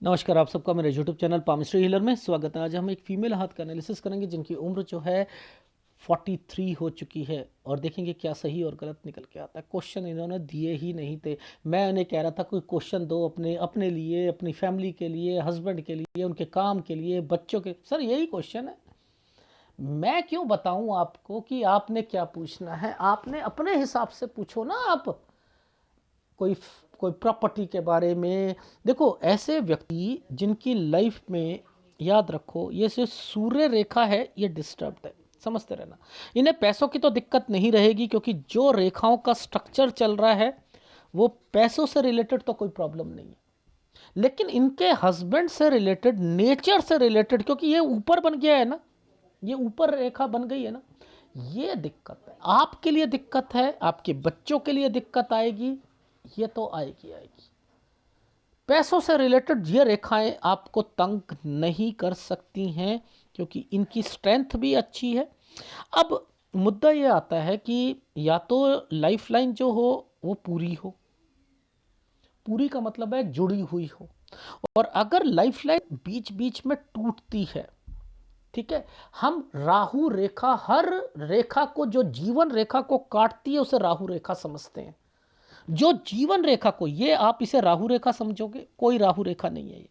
नमस्कार, आप सबका मेरे यूट्यूब चैनल पामिस्ट्री हीलर में स्वागत है। आज हम एक फीमेल हाथ का एनालिसिस करेंगे जिनकी उम्र जो है 43 हो चुकी है और देखेंगे क्या सही और गलत निकल के आता है। क्वेश्चन इन्होंने दिए ही नहीं थे। मैं उन्हें कह रहा था कोई क्वेश्चन दो अपने अपने लिए, अपनी फैमिली के लिए, हस्बैंड के लिए, उनके काम के लिए, बच्चों के। सर यही क्वेश्चन है। मैं क्यों बताऊं आपको कि आपने क्या पूछना है। आपने अपने हिसाब से पूछो ना। आप कोई कोई प्रॉपर्टी के बारे में देखो। ऐसे व्यक्ति जिनकी लाइफ में, याद रखो, ये जो सूर्य रेखा है ये डिस्टर्ब्ड है, समझते रहना। इन्हें पैसों की तो दिक्कत नहीं रहेगी क्योंकि जो रेखाओं का स्ट्रक्चर चल रहा है वो पैसों से रिलेटेड तो कोई प्रॉब्लम नहीं है, लेकिन इनके हस्बैंड से रिलेटेड, नेचर से रिलेटेड, क्योंकि ये ऊपर बन गया है ना, ये ऊपर रेखा बन गई है ना, ये दिक्कत है। आपके लिए दिक्कत है, आपके बच्चों के लिए दिक्कत आएगी, ये तो आएगी आएगी। पैसों से रिलेटेड ये रेखाएं आपको तंग नहीं कर सकती हैं क्योंकि इनकी स्ट्रेंथ भी अच्छी है। अब मुद्दा ये आता है कि या तो लाइफलाइन जो हो वो पूरी हो, पूरी का मतलब है जुड़ी हुई हो, और अगर लाइफलाइन बीच बीच में टूटती है, ठीक है, हम राहु रेखा, हर रेखा को, जो जीवन रेखा को काटती है उसे राहु रेखा समझते हैं। जो जीवन रेखा को, ये आप इसे राहु रेखा समझोगे, कोई राहु रेखा नहीं है।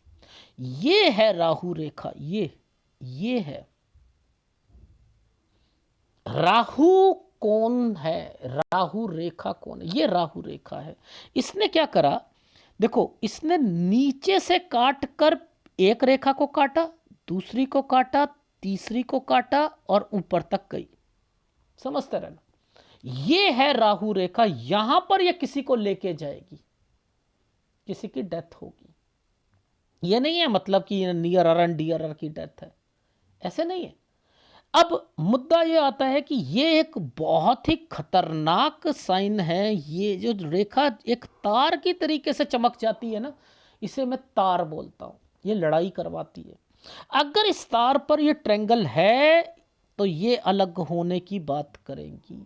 ये है राहु रेखा। ये है राहु। कौन है राहु रेखा? कौन है ये? राहु रेखा है। इसने क्या करा, देखो, इसने नीचे से काट कर एक रेखा को काटा, दूसरी को काटा, तीसरी को काटा और ऊपर तक गई। समझते रहना। ये है राहु रेखा। यहां पर ये किसी को लेके जाएगी, किसी की डेथ होगी। ये नहीं है मतलब कि नियर अरन डियर की डेथ है, ऐसे नहीं है। अब मुद्दा ये आता है कि ये एक बहुत ही खतरनाक साइन है। ये जो रेखा एक तार की तरीके से चमक जाती है ना, इसे मैं तार बोलता हूं। ये लड़ाई करवाती है। अगर इस तार पर ये ट्रेंगल है तो ये अलग होने की बात करेंगी,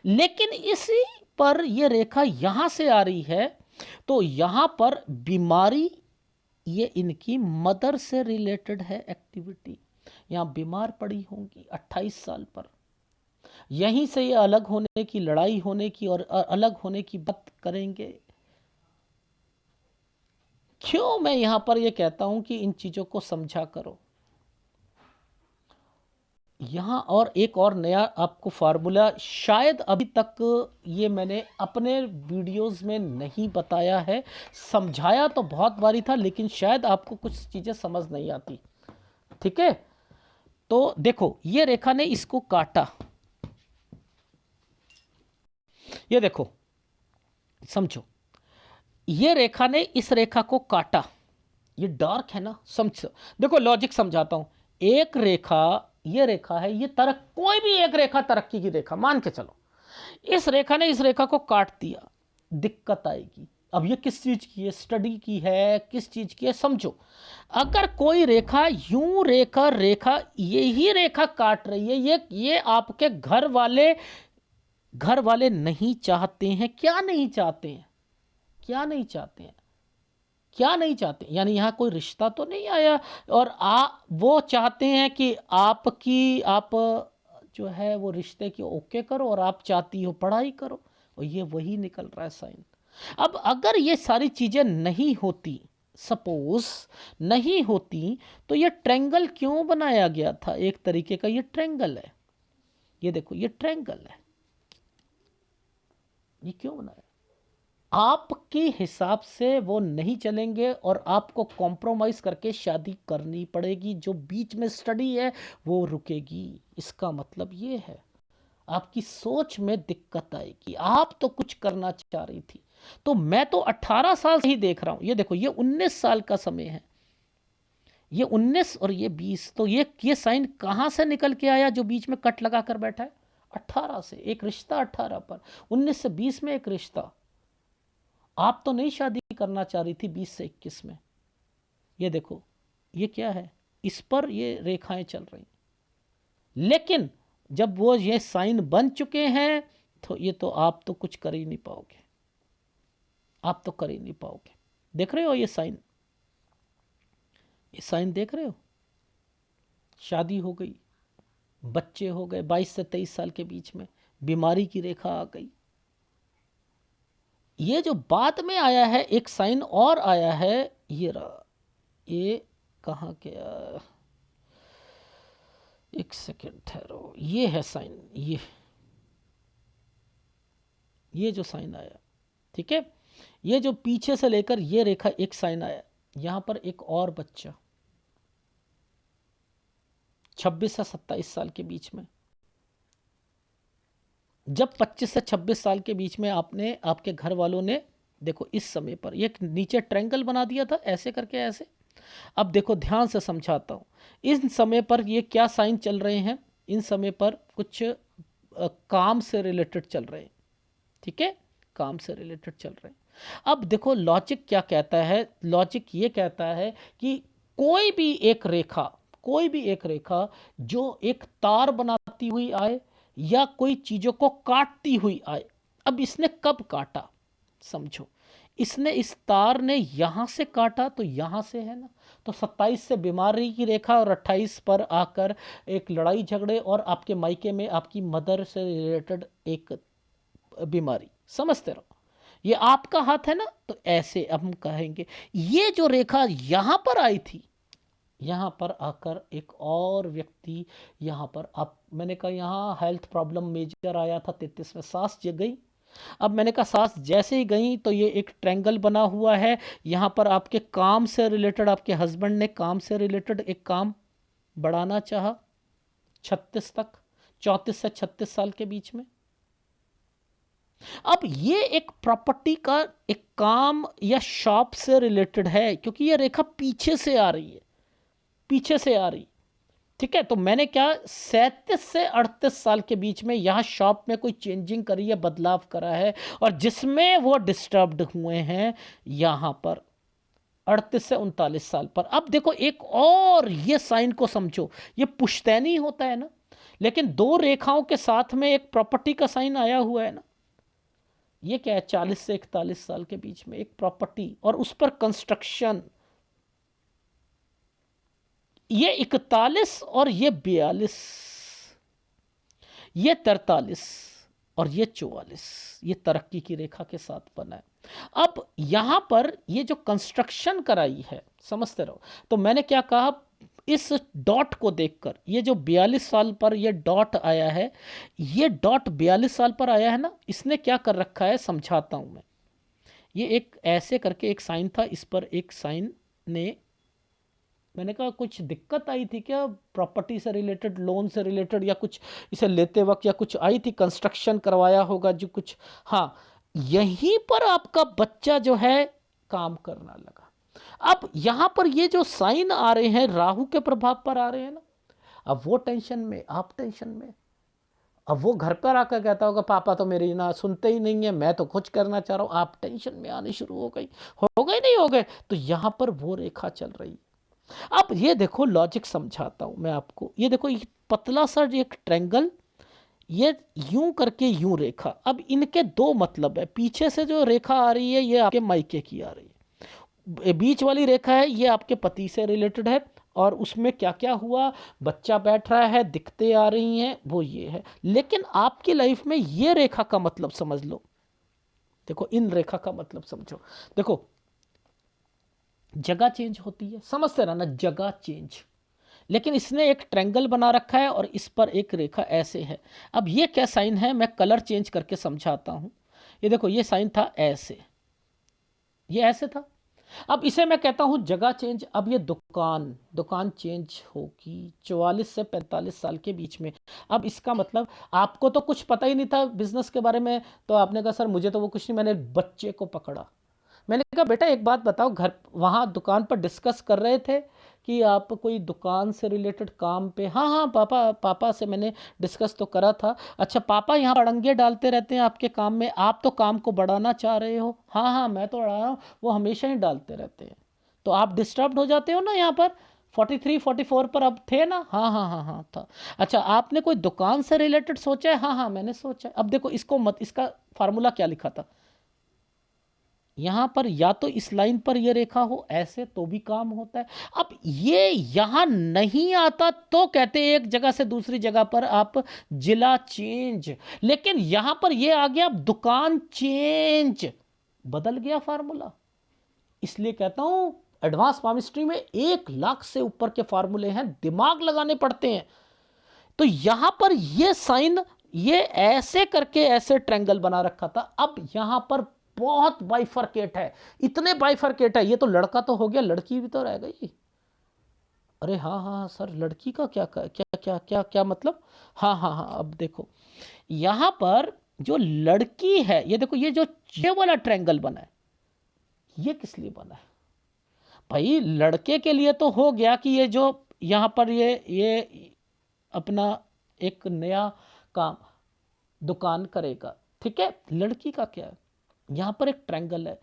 लेकिन इसी पर ये रेखा यहां से आ रही है तो यहां पर बीमारी, ये इनकी मदर से रिलेटेड है एक्टिविटी। यहाँ बीमार पड़ी होंगी 28 साल पर। यहीं से ये अलग होने की, लड़ाई होने की और अलग होने की बात करेंगे। क्यों मैं यहां पर ये कहता हूं कि इन चीजों को समझा करो। यहां और एक और नया आपको फार्मूला, शायद अभी तक ये मैंने अपने वीडियोस में नहीं बताया है। समझाया तो बहुत बारी था लेकिन शायद आपको कुछ चीजें समझ नहीं आती। ठीक है, तो देखो, ये रेखा ने इसको काटा, ये देखो, समझो, ये रेखा ने इस रेखा को काटा। ये डार्क है ना, समझ, देखो लॉजिक समझाता हूं। एक रेखा, ये रेखा है, ये कोई भी एक रेखा तरक्की की रेखा मान के चलो, इस रेखा ने इस रेखा को काट दिया, दिक्कत आएगी। अब ये किस चीज की है? स्टडी की है, किस चीज की है, समझो। अगर कोई रेखा यूं, रेखा रेखा यही रेखा काट रही है, ये आपके घर वाले नहीं चाहते हैं। क्या नहीं चाहते हैं? क्या नहीं चाहते हैं? क्या नहीं चाहते? यानी यहां कोई रिश्ता तो नहीं आया और वो चाहते हैं कि आप जो है वो रिश्ते की ओके करो, और आप चाहती हो पढ़ाई करो, और ये वही निकल रहा है साइन। अब अगर ये सारी चीजें नहीं होती, सपोज नहीं होती, तो ये ट्रेंगल क्यों बनाया गया था? एक तरीके का ये ट्रेंगल है। ये देखो, ये ट्रेंगल है। ये क्यों बनाया? आपके हिसाब से वो नहीं चलेंगे और आपको कॉम्प्रोमाइज करके शादी करनी पड़ेगी। जो बीच में स्टडी है वो रुकेगी। इसका मतलब ये है आपकी सोच में दिक्कत आएगी। आप तो कुछ करना चाह रही थी। तो मैं तो 18 साल से ही देख रहा हूं। ये देखो, ये 19 साल का समय है। ये 19 और ये 20, तो ये साइन कहां से निकल के आया जो बीच में कट लगा कर बैठा है? 18 से एक रिश्ता, 18 पर, 19 से 20 में एक रिश्ता। आप तो नहीं शादी करना चाह रही थी 20 से 21 में। ये देखो, ये क्या है? इस पर ये रेखाएं चल रही, लेकिन जब वो ये साइन बन चुके हैं तो ये तो आप तो कुछ कर ही नहीं पाओगे। आप तो कर ही नहीं पाओगे। देख रहे हो ये साइन? ये साइन देख रहे हो? शादी हो गई, बच्चे हो गए 22 से 23 साल के बीच में, बीमारी की रेखा आ गई। ये जो बाद में आया है एक साइन और आया है, ये रहा, ये कहाँ गया, एक सेकेंड ठहरो, ये है साइन, ये जो साइन आया, ठीक है, ये जो पीछे से लेकर ये रेखा एक साइन आया, यहां पर एक और बच्चा 26 से 27 साल के बीच में। जब 25 से 26 साल के बीच में आपने, आपके घर वालों ने, देखो इस समय पर ये नीचे ट्रायंगल बना दिया था ऐसे करके ऐसे। अब देखो ध्यान से समझाता हूँ, इन समय पर ये क्या साइन चल रहे हैं, इन समय पर कुछ काम से रिलेटेड चल रहे हैं, ठीक है, काम से रिलेटेड चल रहे हैं। अब देखो लॉजिक क्या कहता है, लॉजिक ये कहता है कि कोई भी एक रेखा, कोई भी एक रेखा जो एक तार बनाती हुई आए या कोई चीजों को काटती हुई आए। अब इसने कब काटा, समझो, इसने, इस तार ने यहां से काटा तो यहां से है ना, तो 27 से बीमारी की रेखा और 28 पर आकर एक लड़ाई झगड़े और आपके मायके में आपकी मदर से रिलेटेड एक बीमारी, समझते रहो, ये आपका हाथ है ना, तो ऐसे अब हम कहेंगे ये जो रेखा यहां पर आई थी, यहां पर आकर एक और व्यक्ति यहां पर, आप, मैंने कहा यहां हेल्थ प्रॉब्लम मेजर आया था 33 में, सांस गई। अब मैंने कहा सांस जैसे ही गई तो ये एक ट्रायंगल बना हुआ है, यहां पर आपके काम से रिलेटेड, आपके हस्बैंड ने काम से रिलेटेड एक काम बढ़ाना चाहा 36 तक, 34 से 36 साल के बीच में। अब ये एक प्रॉपर्टी का एक काम या शॉप से रिलेटेड है, क्योंकि ये रेखा पीछे से आ रही है, पीछे से आ रही, ठीक है। तो मैंने क्या 37 से 38 साल के बीच में यहां शॉप में कोई चेंजिंग करी है, बदलाव करा है, और जिसमें वो डिस्टर्ब्ड हुए हैं यहां पर 38 से 39 साल पर। अब देखो एक और ये साइन को समझो, ये पुश्तैनी होता है ना, लेकिन दो रेखाओं के साथ में एक प्रॉपर्टी का साइन आया हुआ है ना, ये क्या है 40 से 41 साल के बीच में एक प्रॉपर्टी और उस पर कंस्ट्रक्शन, ये 41 और ये 42, ये 43 और ये 44, ये तरक्की की रेखा के साथ बना है। अब यहां पर ये जो कंस्ट्रक्शन कराई है, समझते रहो, तो मैंने क्या कहा, इस डॉट को देखकर, ये जो 42 साल पर ये डॉट आया है, ये डॉट 42 साल पर आया है ना, इसने क्या कर रखा है समझाता हूं मैं। ये एक ऐसे करके एक साइन था, इस पर एक साइन ने, मैंने कहा कुछ दिक्कत आई थी क्या प्रॉपर्टी से रिलेटेड, लोन से रिलेटेड, या कुछ इसे लेते वक्त या कुछ आई थी, कंस्ट्रक्शन करवाया होगा जो कुछ, हाँ, यहीं पर आपका बच्चा जो है काम करना लगा। अब यहां पर ये जो साइन आ रहे हैं राहु के प्रभाव पर आ रहे हैं ना, अब वो टेंशन में, आप टेंशन में, अब वो घर पर आकर कहता होगा पापा तो मेरी ना सुनते ही नहीं है, मैं तो कुछ करना चाह रहा हूं, आप टेंशन में आने शुरू हो गए नहीं हो गए, तो यहां पर वो रेखा चल रही। अब ये देखो लॉजिक समझाता हूं मैं आपको, ये देखो ये पतला सा एक ट्रायंगल, ये यूं करके यूं रेखा, अब इनके दो मतलब है, पीछे से जो रेखा आ रही है ये आपके मायके की आ रही है, बीच वाली रेखा है ये आपके पति से रिलेटेड है, और उसमें क्या क्या हुआ, बच्चा बैठ रहा है, दिक्कतें आ रही हैं, वो ये है। लेकिन आपकी लाइफ में ये रेखा का मतलब समझ लो, देखो इन रेखा का मतलब समझो, देखो जगह चेंज होती है, समझते रहना, जगह चेंज, लेकिन इसने एक ट्रायंगल बना रखा है और इस पर एक रेखा ऐसे है। अब ये क्या साइन है, मैं कलर चेंज करके समझाता हूं। ये देखो ये साइन था ऐसे, ये ऐसे था, अब इसे मैं कहता हूं जगह चेंज। अब ये दुकान, दुकान चेंज होगी 44 से 45 साल के बीच में। अब इसका मतलब आपको तो कुछ पता ही नहीं था बिजनेस के बारे में, तो आपने कहा सर मुझे तो वो कुछ नहीं, मैंने बच्चे को पकड़ा, मैंने कहा बेटा एक बात बताओ, घर वहाँ दुकान पर डिस्कस कर रहे थे कि आप कोई दुकान से रिलेटेड काम पे, हाँ हाँ पापा, पापा से मैंने डिस्कस तो करा था। अच्छा पापा यहाँ अड़ंगे डालते रहते हैं आपके काम में, आप तो काम को बढ़ाना चाह रहे हो, हाँ हाँ मैं तो बढ़ा रहा हूँ, वो हमेशा ही डालते रहते हैं, तो आप डिस्टर्ब हो जाते हो ना यहाँ पर 43 44 पर अब थे ना, हाँ हाँ हाँ हाँ था। अच्छा आपने कोई दुकान से रिलेटेड सोचा है, हाँ हाँ मैंने सोचा है। अब देखो इसको मत, इसका फार्मूला क्या लिखा था, यहाँ पर या तो इस लाइन पर ये रेखा हो ऐसे तो भी काम होता है। अब ये यहाँ नहीं आता तो कहते हैं एक जगह से दूसरी जगह पर आप जिला चेंज, लेकिन यहाँ पर ये आ गया अब दुकान चेंज, बदल गया फार्मूला। इसलिए कहता हूं एडवांस पामिस्ट्री में 1 लाख से ऊपर के फार्मूले हैं, दिमाग लगाने पड़ते हैं। तो यहां पर ये साइन ये ऐसे करके ऐसे ट्रायंगल बना रखा था, अब यहां पर बहुत बाइफरकेट है, इतने बाइफरकेट है। ये तो लड़का तो हो गया, लड़की भी तो रह गई। अरे हाँ हाँ सर, लड़की का क्या क्या क्या क्या क्या मतलब? हाँ हाँ हाँ, अब देखो यहां पर जो लड़की है, ये देखो ये वाला ट्रायंगल बना है, ये किस लिए बना है भाई? लड़के के लिए तो हो गया कि ये जो यहां पर ये अपना एक नया काम दुकान करेगा, ठीक है। लड़की का क्या है? यहाँ पर एक ट्रायंगल है।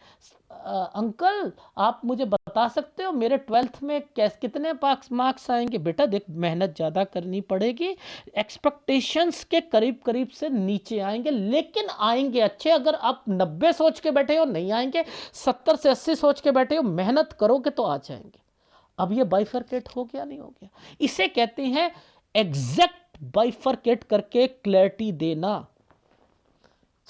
अंकल आप मुझे बता सकते हो मेरे 12th में कितने मार्क्स आएंगे? बेटा देख, मेहनत ज़्यादा करनी पड़ेगी, एक्सपेक्टेशंस के करीब करीब से नीचे आएंगे, लेकिन आएंगे अच्छे। अगर आप 90 सोच के बैठे हो नहीं आएंगे, 70 से 80 सोच के बैठे हो, मेहनत करोगे तो आ जाएंगे। अब ये बाइफरकेट हो गया नहीं हो गया? इसे कहते हैं एग्जैक्ट बाइफरकेट करके क्लैरिटी देना।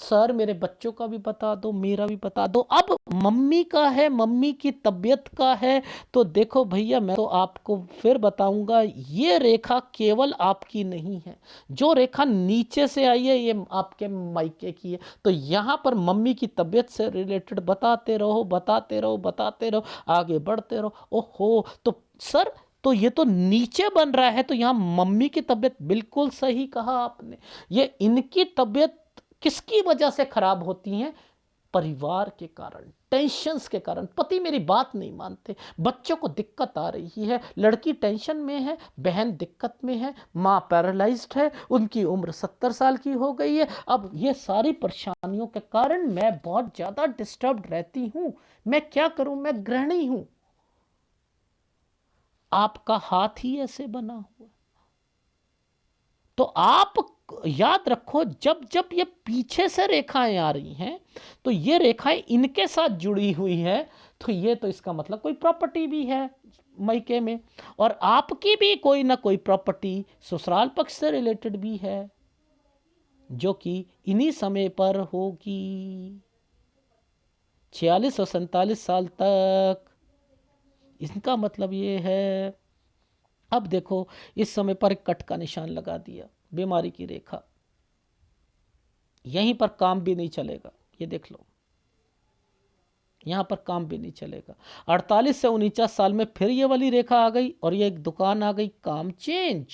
सर मेरे बच्चों का भी बता दो, मेरा भी बता दो। अब मम्मी का है, मम्मी की तबीयत का है, तो देखो भैया मैं तो आपको फिर बताऊंगा, ये रेखा केवल आपकी नहीं है। जो रेखा नीचे से आई है ये आपके मायके की है। तो यहाँ पर मम्मी की तबीयत से रिलेटेड बताते रहो बताते रहो बताते रहो, आगे बढ़ते रहो। ओहो, तो सर तो ये तो नीचे बन रहा है, तो यहाँ मम्मी की तबीयत, बिल्कुल सही कहा आपने। ये इनकी तबीयत किसकी वजह से खराब होती हैं? परिवार के कारण, टेंशन्स के कारण। पति मेरी बात नहीं मानते, बच्चों को दिक्कत आ रही है, लड़की टेंशन में है, बहन दिक्कत में है, माँ पैरालाइज्ड है, उनकी उम्र 70 साल की हो गई है। अब ये सारी परेशानियों के कारण मैं बहुत ज़्यादा डिस्टर्ब्ड रहती हूँ। मैं क्या करूँ, मैं गृहिणी हूँ। आपका हाथ ही ऐसे बना हुआ, तो आप याद रखो जब जब ये पीछे से रेखाएं आ रही हैं तो ये रेखाएं इनके साथ जुड़ी हुई है, तो ये तो इसका मतलब कोई प्रॉपर्टी भी है मायके में, और आपकी भी कोई ना कोई प्रॉपर्टी ससुराल पक्ष से रिलेटेड भी है, जो कि इन्हीं समय पर होगी 46 और 47 साल तक। इसका मतलब ये है, अब देखो इस समय पर कट का निशान लगा दिया, बीमारी की रेखा, यहीं पर काम भी नहीं चलेगा। ये देख लो, यहां पर काम भी नहीं चलेगा। 48 से 49 साल में फिर ये वाली रेखा आ गई और ये एक दुकान आ गई, काम चेंज,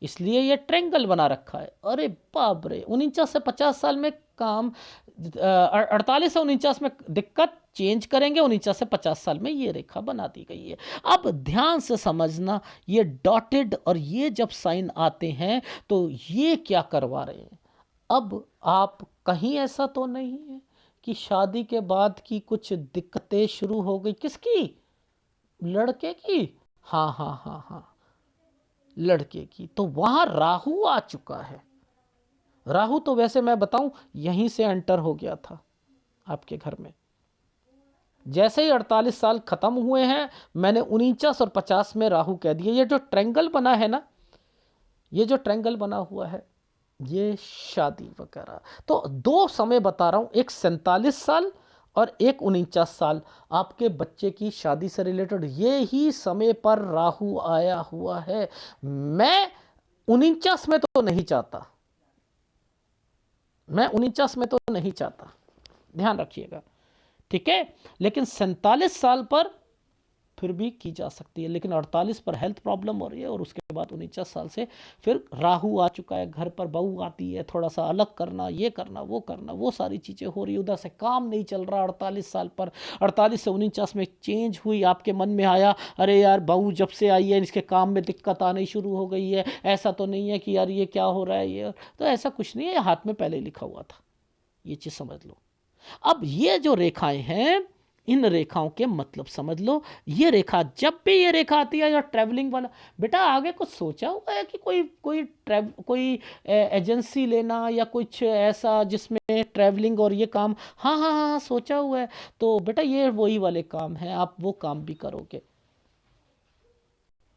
इसलिए ये ट्रेंगल बना रखा है। अरे बाप रे, 49 से 50 साल में काम, 48 से 49 में दिक्कत, चेंज करेंगे 49 से 50 साल में ये रेखा बना दी गई है। अब ध्यान से समझना, ये डॉटेड और ये जब साइन आते हैं तो ये क्या करवा रहे हैं? अब आप कहीं ऐसा तो नहीं है कि शादी के बाद की कुछ दिक्कतें शुरू हो गई? किसकी? लड़के की? हाँ हाँ हाँ हाँ, लड़के की। तो वहां राहु आ चुका है। राहु तो वैसे मैं बताऊं यहीं से एंटर हो गया था आपके घर में। जैसे ही 48 साल खत्म हुए हैं, मैंने 49 और 50 में राहु कह दिया। ये जो ट्रायंगल बना है ना, ये जो ट्रायंगल बना हुआ है, ये शादी वगैरह, तो 2 समय बता रहा हूं, एक 47 साल और एक 49 साल आपके बच्चे की शादी से रिलेटेड। ये ही समय पर राहु आया हुआ है। मैं 49 में तो नहीं चाहता, मैं 49 में तो नहीं चाहता, ध्यान रखिएगा, ठीक है। लेकिन 47 साल पर फिर भी की जा सकती है, लेकिन 48 पर हेल्थ प्रॉब्लम हो रही है, और उसके बाद 49 साल से फिर राहु आ चुका है, घर पर बहू आती है, थोड़ा सा अलग करना, ये करना, वो सारी चीज़ें हो रही है, उधर से काम नहीं चल रहा 48 साल पर। 48 से 49 में चेंज हुई, आपके मन में आया अरे यार बहू जब से आई है इसके काम में दिक्कत आनी शुरू हो गई है, ऐसा तो नहीं है कि यार ये क्या हो रहा है, ये तो ऐसा कुछ नहीं है, हाथ में पहले लिखा हुआ था, ये चीज़ समझ लो। अब ये जो रेखाएं हैं इन रेखाओं के मतलब समझ लो। ये रेखा, जब भी ये रेखा आती है या ट्रैवलिंग वाला, बेटा आगे कुछ सोचा हुआ है कि कोई एजेंसी लेना या कुछ ऐसा जिसमें ट्रैवलिंग और ये काम? हाँ हाँ हाँ हाँ, सोचा हुआ है। तो बेटा ये वही वाले काम है, आप वो काम भी करोगे।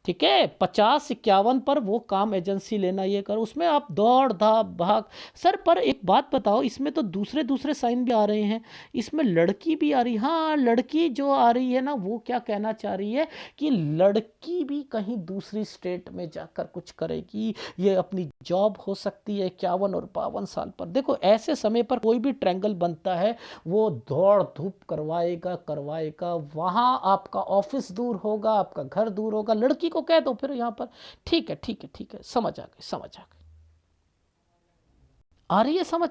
ठीक है, 50-51 पर वो काम एजेंसी लेना ये करो, उसमें आप दौड़ धाप भाग। सर पर एक बात बताओ, इसमें तो दूसरे दूसरे साइन भी आ रहे हैं, इसमें लड़की भी आ रही। हाँ, लड़की जो आ रही है ना, वो क्या कहना चाह रही है कि लड़की भी कहीं दूसरी स्टेट में जाकर कुछ करेगी, ये अपनी जॉब हो सकती है 51 और 52 साल पर। देखो ऐसे समय पर कोई भी ट्रैंगल बनता है वो दौड़ धूप करवाएगा करवाएगा। वहां आपका ऑफिस दूर होगा, आपका घर दूर होगा। लड़की को कह दो फिर यहां पर, ठीक है ठीक है ठीक है, समझ आ गई समझ आ गई, आ रही है समझ।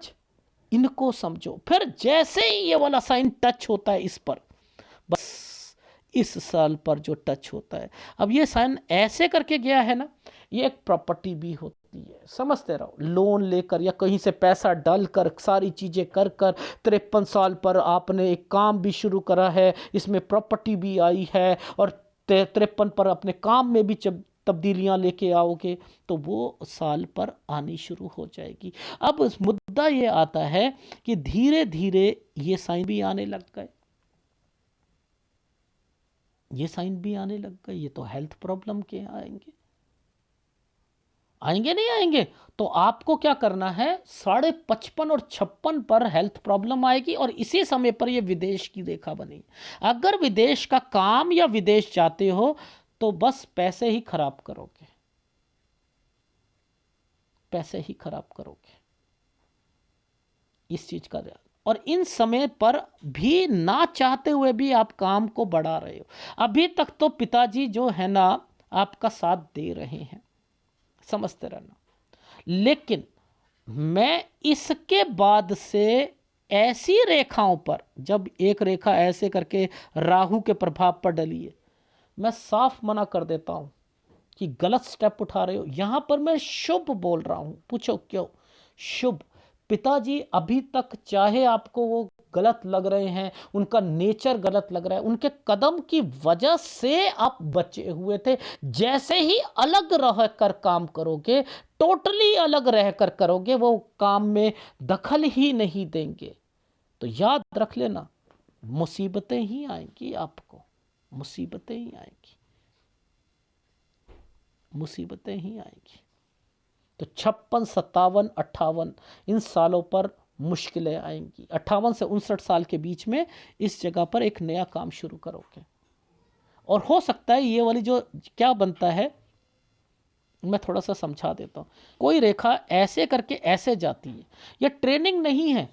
इनको समझो। फिर जैसे ही ये वाला साइन टच होता है इस पर, बस इस साल पर जो टच होता है, अब ये साइन ऐसे करके गया है ना, ये एक प्रॉपर्टी भी होती है, समझते रहो। लोन लेकर या कहीं से पैसा डालकर सारी चीजें कर कर 53 साल पर आपने एक काम भी शुरू करा है, इसमें प्रॉपर्टी भी आई है, और 53 पर अपने काम में भी जब तब्दीलियां लेके आओगे तो वो साल पर आनी शुरू हो जाएगी। अब मुद्दा ये आता है कि धीरे धीरे ये साइन भी आने लग गए, ये साइन भी आने लग गए। ये तो हेल्थ प्रॉब्लम के आएंगे, आएंगे नहीं आएंगे? तो आपको क्या करना है, 55.5 और 56 पर हेल्थ प्रॉब्लम आएगी, और इसी समय पर ये विदेश की रेखा बनी। अगर विदेश का काम या विदेश जाते हो तो बस पैसे ही खराब करोगे, पैसे ही खराब करोगे इस चीज का। और इन समय पर भी ना चाहते हुए भी आप काम को बढ़ा रहे हो। अभी तक तो पिताजी जो है ना आपका साथ दे रहे हैं, समझते रहना। लेकिन मैं इसके बाद से ऐसी रेखाओं पर, जब एक रेखा ऐसे करके राहु के प्रभाव पर डली है, मैं साफ मना कर देता हूं कि गलत स्टेप उठा रहे हो। यहां पर मैं शुभ बोल रहा हूं, पूछो क्यों शुभ? पिताजी अभी तक चाहे आपको वो गलत लग रहे हैं, उनका नेचर गलत लग रहा है, उनके कदम की वजह से आप बचे हुए थे। जैसे ही अलग रह कर काम करोगे, टोटली अलग रह कर करोगे, वो काम में दखल ही नहीं देंगे, तो याद रख लेना मुसीबतें ही आएंगी, आपको मुसीबतें ही आएंगी, मुसीबतें ही आएंगी। तो 56, 57, 58 इन सालों पर मुश्किलें आएंगी। 58 से 59 साल के बीच में इस जगह पर एक नया काम शुरू करोगे। और हो सकता है ये वाली जो क्या बनता है, मैं थोड़ा सा समझा देता हूँ। कोई रेखा ऐसे करके ऐसे जाती है, ये ट्रेनिंग नहीं है,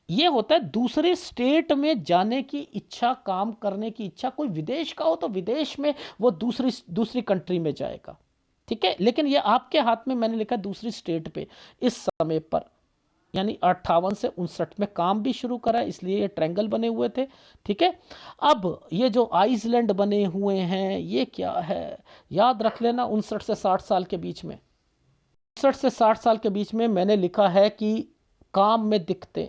ये होता है दूसरे स्टेट में जाने की इच्छा, काम करने की इच्छा। कोई विदेश का हो तो विदेश में वो दूसरी दूसरी कंट्री में जाएगा, ठीक है। लेकिन ये आपके हाथ में, मैंने लिखा दूसरी स्टेट पे इस समय पर, यानी 58 से 59 में काम भी शुरू करा, इसलिए ये ट्रायंगल बने हुए थे, ठीक है। अब ये जो आइसलैंड बने हुए हैं, ये क्या है, याद रख लेना 59 से 60 साल के बीच में, 59 से 60 साल के बीच में मैंने लिखा है कि काम में दिक्कतें,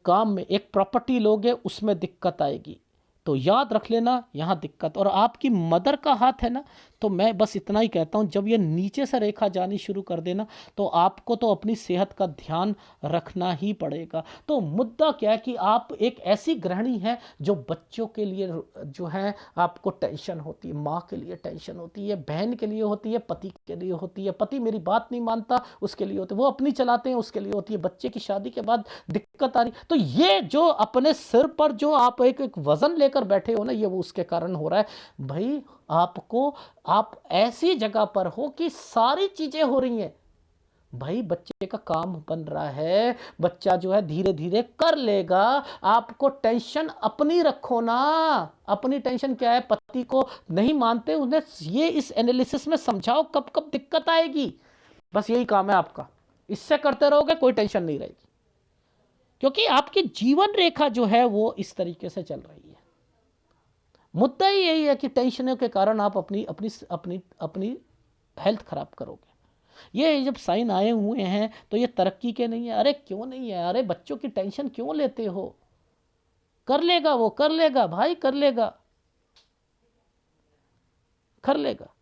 काम में एक प्रॉपर्टी लोगे उसमें दिक्कत आएगी। तो याद रख लेना यहाँ दिक्कत। और आपकी मदर का हाथ है ना, तो मैं बस इतना ही कहता हूँ, जब ये नीचे से रेखा जानी शुरू कर देना तो आपको तो अपनी सेहत का ध्यान रखना ही पड़ेगा। तो मुद्दा क्या है कि आप एक ऐसी गृहिणी हैं जो बच्चों के लिए जो है आपको टेंशन होती है, माँ के लिए टेंशन होती है, बहन के लिए होती है, पति के लिए होती है, पति मेरी बात नहीं मानता उसके लिए होती है, वो अपनी चलाते हैं उसके लिए होती है, बच्चे की शादी के बाद दिक्कत आ रही। तो ये जो अपने सिर पर जो आप एक वजन लेकर बैठे हो ना, ये वो उसके कारण हो रहा है भाई। आपको, आप ऐसी जगह पर हो कि सारी चीजें हो रही हैं भाई, बच्चे का काम बन रहा है, बच्चा जो है धीरे धीरे कर लेगा। आपको टेंशन अपनी रखो ना, अपनी टेंशन क्या है, पति को नहीं मानते उन्हें ये इस एनालिसिस में समझाओ कब कब दिक्कत आएगी, बस यही काम है आपका। इससे करते रहोगे कोई टेंशन नहीं रहेगी, क्योंकि आपकी जीवन रेखा जो है वो इस तरीके से चल रही है। मुद्दा ही यही है कि टेंशनों के कारण आप अपनी अपनी अपनी अपनी हेल्थ खराब करोगे। ये जब साइन आए हुए हैं तो ये तरक्की के नहीं है। अरे क्यों नहीं है, अरे बच्चों की टेंशन क्यों लेते हो, कर लेगा, वो कर लेगा भाई, कर लेगा, कर लेगा।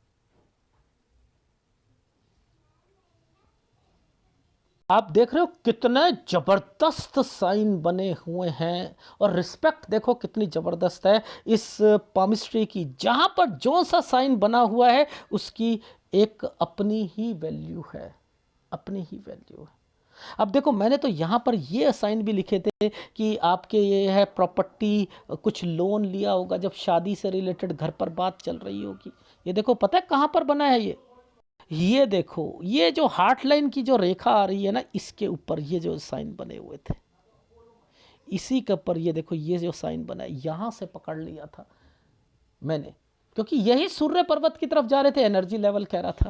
आप देख रहे हो कितने जबरदस्त साइन बने हुए हैं, और रिस्पेक्ट देखो कितनी जबरदस्त है इस पामिस्ट्री की। जहां पर जो सा साइन बना हुआ है उसकी एक अपनी ही वैल्यू है, अपनी ही वैल्यू है। अब देखो मैंने तो यहाँ पर ये साइन भी लिखे थे कि आपके ये है प्रॉपर्टी, कुछ लोन लिया होगा जब शादी से रिलेटेड घर पर बात चल रही होगी। ये देखो पता है कहाँ पर बना है ये देखो, ये जो हार्ट लाइन की जो रेखा आ रही है ना, इसके ऊपर ये जो साइन बने हुए थे, इसी के ऊपर ये देखो, ये जो साइन बना है यहां से पकड़ लिया था मैंने, क्योंकि यही सूर्य पर्वत की तरफ जा रहे थे, एनर्जी लेवल कह रहा था।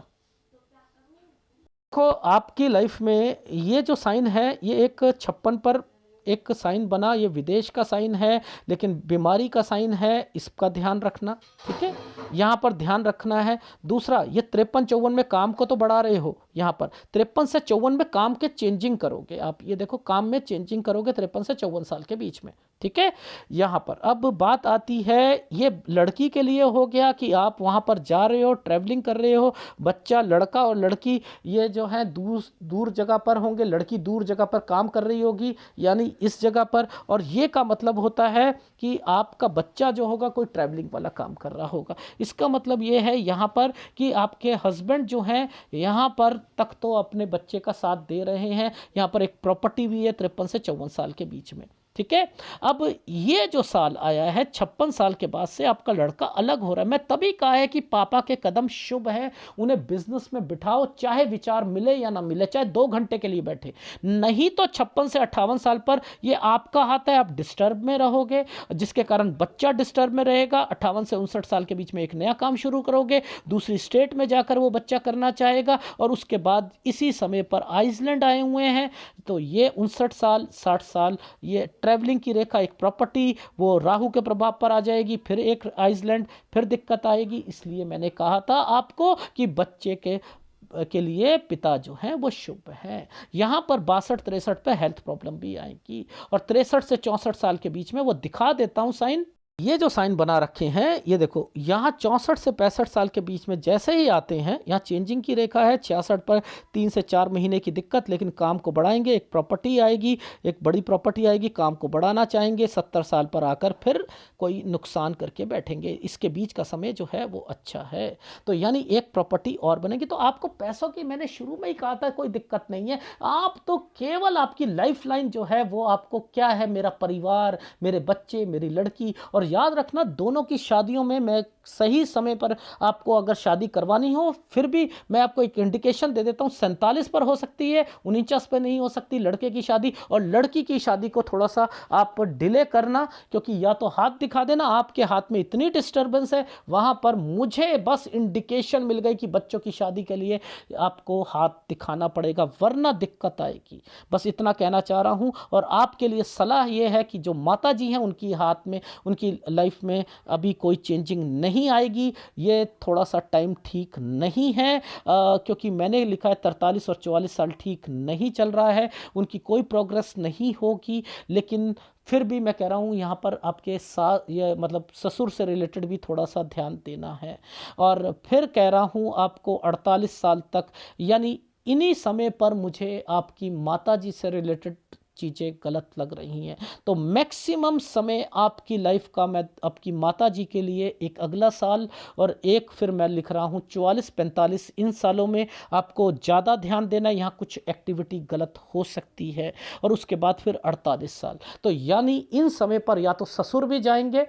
देखो आपकी लाइफ में ये जो साइन है, ये एक 56 पर एक साइन बना, ये विदेश का साइन है, लेकिन बीमारी का साइन है, इसका ध्यान रखना, ठीक है, यहाँ पर ध्यान रखना है। दूसरा, ये 53-54 में काम को तो बढ़ा रहे हो, यहाँ पर 53 से 54 में काम के चेंजिंग करोगे आप, ये देखो काम में चेंजिंग करोगे 53 से 54 साल के बीच में, ठीक है। यहाँ पर अब बात आती है, ये लड़की के लिए हो गया कि आप वहाँ पर जा रहे हो, ट्रैवलिंग कर रहे हो, बच्चा लड़का और लड़की ये जो है दूर दूर जगह पर होंगे, लड़की दूर जगह पर काम कर रही होगी, यानी इस जगह पर, और ये का मतलब होता है कि आपका बच्चा जो होगा कोई ट्रैवलिंग वाला काम कर रहा होगा। इसका मतलब ये है यहाँ पर कि आपके हस्बैंड जो हैं यहाँ पर तक तो अपने बच्चे का साथ दे रहे हैं। यहाँ पर एक प्रॉपर्टी भी है 53 से 54 साल के बीच में, ठीक है। अब ये जो साल आया है 56 साल के बाद से आपका लड़का अलग हो रहा है। मैं तभी कहा है कि पापा के कदम शुभ है, उन्हें बिजनेस में बिठाओ, चाहे विचार मिले या ना मिले, चाहे 2 घंटे के लिए बैठे, नहीं तो 56 से 58 साल पर ये आपका हाथ है, आप डिस्टर्ब में रहोगे, जिसके कारण बच्चा डिस्टर्ब में रहेगा। 58 से 59 साल के बीच में एक नया काम शुरू करोगे, दूसरी स्टेट में जाकर वो बच्चा करना चाहेगा, और उसके बाद इसी समय पर आइसलैंड आए हुए हैं, तो ये 59 साल 60 साल ये ट्रैवलिंग की रेखा, एक प्रॉपर्टी वो राहु के प्रभाव पर आ जाएगी, फिर एक आइसलैंड, फिर दिक्कत आएगी। इसलिए मैंने कहा था आपको कि बच्चे के लिए पिता जो हैं वो शुभ हैं। यहाँ पर 62-63 पे हेल्थ प्रॉब्लम भी आएगी, और 63 से 64 साल के बीच में वो दिखा देता हूँ साइन। ये जो साइन बना रखे हैं ये देखो, यहाँ 64 से 65 साल के बीच में जैसे ही आते हैं, यहाँ चेंजिंग की रेखा है। 66 पर 3 से 4 महीने की दिक्कत, लेकिन काम को बढ़ाएंगे, एक प्रॉपर्टी आएगी, एक बड़ी प्रॉपर्टी आएगी, काम को बढ़ाना चाहेंगे। 70 साल पर आकर फिर कोई नुकसान करके बैठेंगे। इसके बीच का समय जो है वो अच्छा है, तो यानी एक प्रॉपर्टी और बनेगी। तो आपको पैसों की मैंने शुरू में ही कहा था कोई दिक्कत नहीं है, आप तो केवल आपकी लाइफ लाइन जो है वो आपको क्या है, मेरा परिवार, मेरे बच्चे, मेरी लड़की। और याद रखना दोनों की शादियों में मैं सही समय पर आपको अगर शादी करवानी हो, फिर भी मैं आपको एक इंडिकेशन दे देता हूं, 47 पर हो सकती है, 49 पर नहीं हो सकती लड़के की शादी। और लड़की की शादी को थोड़ा सा आप डिले करना, क्योंकि या तो हाथ दिखा देना, आपके हाथ में इतनी डिस्टर्बेंस है वहां पर, मुझे बस इंडिकेशन मिल गई कि बच्चों की शादी के लिए आपको हाथ दिखाना पड़ेगा, वरना दिक्कत आएगी। बस इतना कहना चाह रहा हूं। और आपके लिए सलाह यह है कि जो माता जी हैं उनकी हाथ में, उनकी लाइफ में अभी कोई चेंजिंग नहीं आएगी, ये थोड़ा सा टाइम ठीक नहीं है, क्योंकि मैंने लिखा है 43 और 44 साल ठीक नहीं चल रहा है, उनकी कोई प्रोग्रेस नहीं होगी। लेकिन फिर भी मैं कह रहा हूँ यहाँ पर आपके साथ ये मतलब ससुर से रिलेटेड भी थोड़ा सा ध्यान देना है। और फिर कह रहा हूँ आपको 48 साल तक, यानी इन्हीं समय पर मुझे आपकी माता जी से रिलेटेड चीज़ें गलत लग रही हैं। तो मैक्सिमम समय आपकी लाइफ का मैं आपकी माता जी के लिए एक अगला साल, और एक फिर मैं लिख रहा हूँ 44-45, इन सालों में आपको ज़्यादा ध्यान देना, यहाँ कुछ एक्टिविटी गलत हो सकती है। और उसके बाद फिर 48 साल, तो यानी इन समय पर या तो ससुर भी जाएंगे,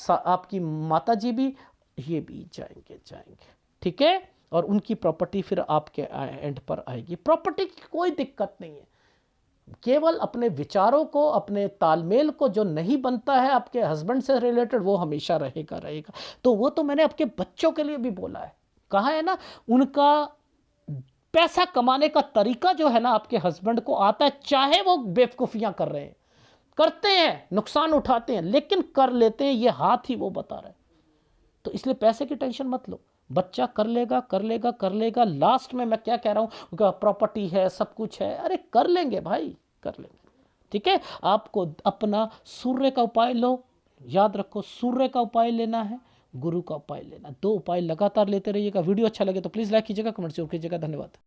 आपकी माता जी भी, ये भी जाएंगे, ठीक है। और उनकी प्रॉपर्टी फिर आपके एंड पर आएगी। प्रॉपर्टी की कोई दिक्कत नहीं है, केवल अपने विचारों को, अपने तालमेल को जो नहीं बनता है आपके हस्बैंड से रिलेटेड, वो हमेशा रहेगा। तो वो तो मैंने आपके बच्चों के लिए भी बोला है, कहा है ना, उनका पैसा कमाने का तरीका जो है ना आपके हस्बैंड को आता है, चाहे वो बेवकूफियां कर रहे हैं, करते हैं, नुकसान उठाते हैं, लेकिन कर लेते हैं, ये हाथ ही वो बता रहा है। तो इसलिए पैसे की टेंशन मत लो, बच्चा कर लेगा। लास्ट में मैं क्या कह रहा हूं, प्रॉपर्टी है, सब कुछ है, अरे कर लेंगे भाई, कर लेंगे। ठीक है, आपको अपना सूर्य का उपाय लो, याद रखो सूर्य का उपाय लेना है, गुरु का उपाय लेना, 2 उपाय लगातार लेते रहिएगा। वीडियो अच्छा लगे तो प्लीज़ लाइक कीजिएगा, कमेंट जरूर कीजिएगा। धन्यवाद।